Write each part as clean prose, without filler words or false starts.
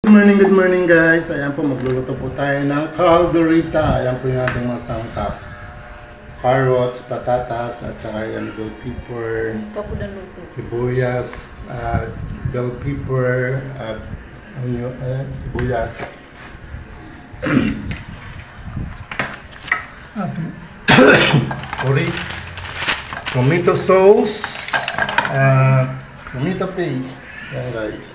Good morning guys. Ayan po, magluluto po tayo ng calderita. Ayan po yung ating mga sangkap. Carrots, patatas, at saka yan bell pepper, sibuyas, bell pepper, at sibuyas. Sorry. Tomato sauce, tomato paste. Ayan guys.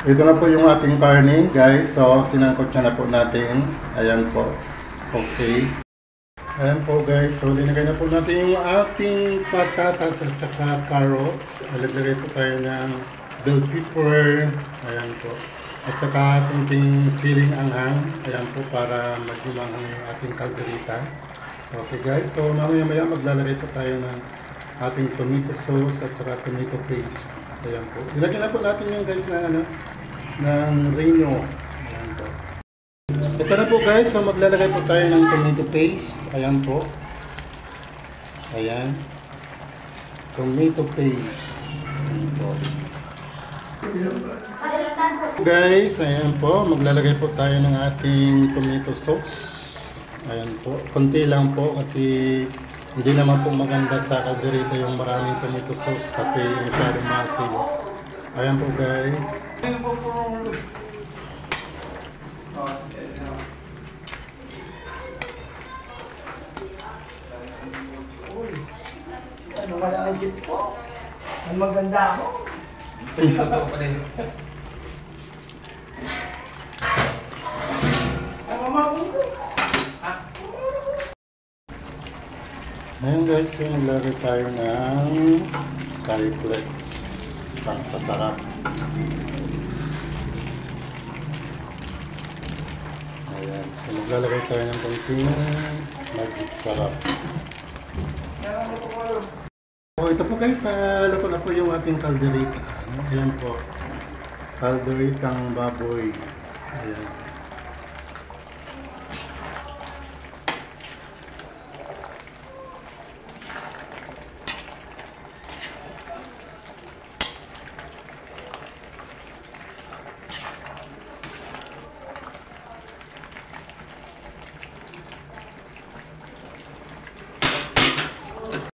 Ito na po yung ating karne, guys. So, sinangkot siya na po natin. Ayan po. Okay. Ayan po, guys. So, linagay na po natin yung ating patatas at saka carrots. Alagay po tayo ng bell pepper. Ayan po. At saka ating siling anghang. Ayan po, para maglumanghang yung ating calderita. Okay, guys. So, mamaya-maya maglalagay po tayo ng ating tomato sauce at saka tomato paste. Ayan po. Ilagay na po natin yung guys na ng Reno. Ayan po. Ito na po guys. So maglalagay po tayo ng tomato paste. Ayan po. Ayan. Tomato paste. Ayan po. Guys, ayan po. Maglalagay po tayo ng ating tomato sauce. Ayan po. Konti lang po kasi hindi naman po maganda sa calderita yung maraming tomato sauce kasi masyadong masin. Ayan po guys. Ano wala ang jeep ko? Ang maganda ako. Ang mamamong ko. Ayan guys, so naglagay tayo ng skyflex pang pasarap. Ayan, so maglalagay tayo ng konting magic sarap. So ito po guys, luto na po yung ating calderita. Ayan po, calderitang baboy. Ayan.